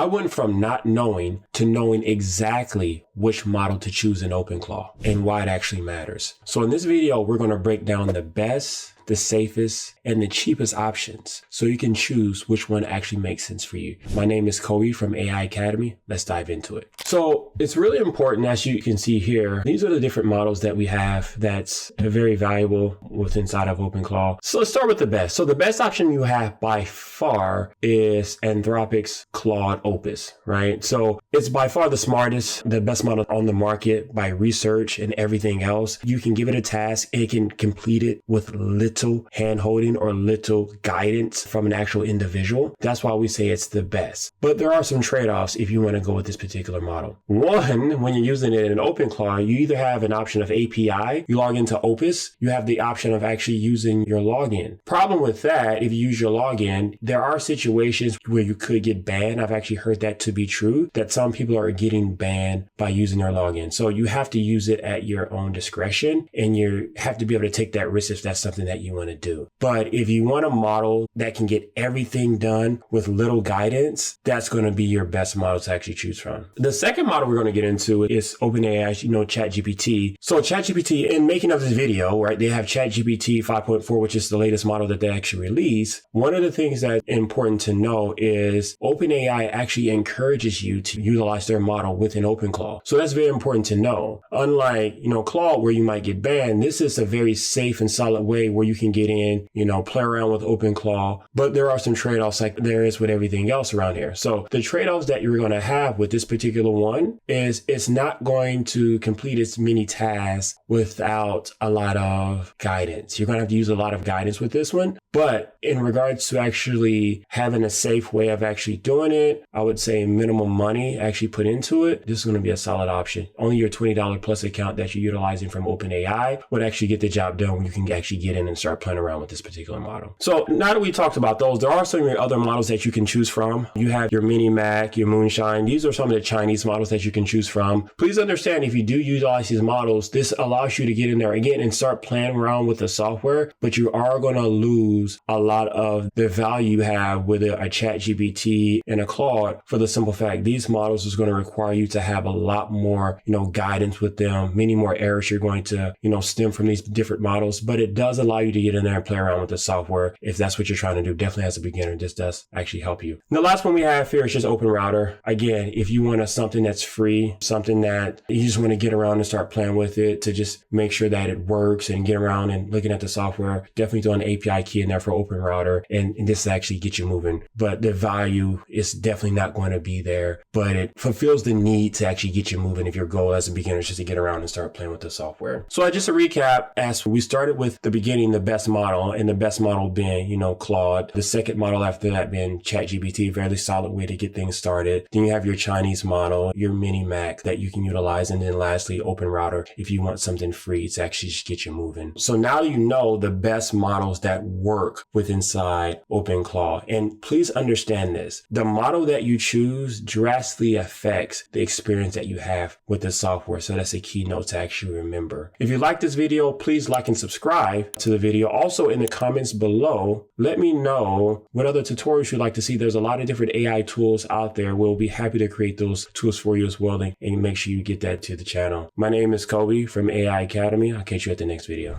I went from not knowing to knowing exactly which model to choose in OpenClaw and why it actually matters. So in this video, we're going to break down the best, the safest, and the cheapest options so you can choose which one actually makes sense for you. My name is Kobe from AI Academy. Let's dive into it. So it's really important, as you can see here, these are the different models that we have that's very valuable with inside of OpenClaw. So let's start with the best. So the best option you have by far is Anthropic's Claude Opus, right? So it's by far the smartest, the best model on the market by research and everything else. You can give it a task, it can complete it with little hand-holding or little guidance from an actual individual. That's why we say it's the best. But there are some trade-offs if you want to go with this particular model. One, when you're using it in OpenClaw, you either have an option of API, you log into Opus, you have the option of actually using your login. Problem with that, if you use your login, there are situations where you could get banned. I've actually heard that to be true, that some people are getting banned by using their login. So you have to use it at your own discretion, and you have to be able to take that risk if that's something that you want to do. But if you want a model that can get everything done with little guidance, that's going to be your best model to actually choose from. The second model we're going to get into is OpenAI, ChatGPT. So ChatGPT, in making of this video, right, they have ChatGPT 5.4, which is the latest model that they actually release. One of the things that's important to know is OpenAI actually encourages you to utilize their model within OpenClaw. So that's very important to know. Unlike, Claude, where you might get banned, this is a very safe and solid way where you can get in, play around with OpenClaw, but there are some trade-offs like there is with everything else around here. So the trade-offs that you're going to have with this particular one is it's not going to complete its many tasks without a lot of guidance. You're going to have to use a lot of guidance with this one, but in regards to actually having a safe way of actually doing it, I would say minimum money actually put into it. This is going to be a solid option. Only your $20 plus account that you're utilizing from OpenAI would actually get the job done when you can actually get in and start playing around with this particular model. So now that we talked about those, there are some other models that you can choose from. You have your MiniMax, your Moonshot. These are some of the Chinese models that you can choose from. Please understand, if you do utilize these models, this allows you to get in there again and start playing around with the software, but you are going to lose a lot of the value you have with a ChatGPT and a Claude, for the simple fact these models is going to require you to have a lot more, guidance with them, many more errors you're going to, stem from these different models, but it does allow you to get in there and play around with the software if that's what you're trying to do. Definitely as a beginner, this does actually help you. And the last one we have here is just OpenRouter. Again, if you want something that's free, something that you just want to get around and start playing with it to just make sure that it works and get around and looking at the software, definitely throw an API key in there for OpenRouter, and this actually gets you moving. But the value is definitely not going to be there, but it fulfills the need to actually get you moving if your goal as a beginner is just to get around and start playing with the software. So just to recap, as we started with the beginning, the best model, and the best model being, Claude. The second model after that being ChatGPT, fairly solid way to get things started. Then you have your Chinese model, your MiniMax that you can utilize. And then lastly, OpenRouter, if you want something free to actually just get you moving. So now you know the best models that work with inside OpenClaw. And please understand this, the model that you choose drastically affects the experience that you have with the software. So that's a key note to actually remember. If you like this video, please like and subscribe to the video. Also in the comments below, let me know what other tutorials you'd like to see. There's a lot of different AI tools out there. We'll be happy to create those tools for you as well, and make sure you get that to the channel. My name is Kobe from AI Academy. I'll catch you at the next video.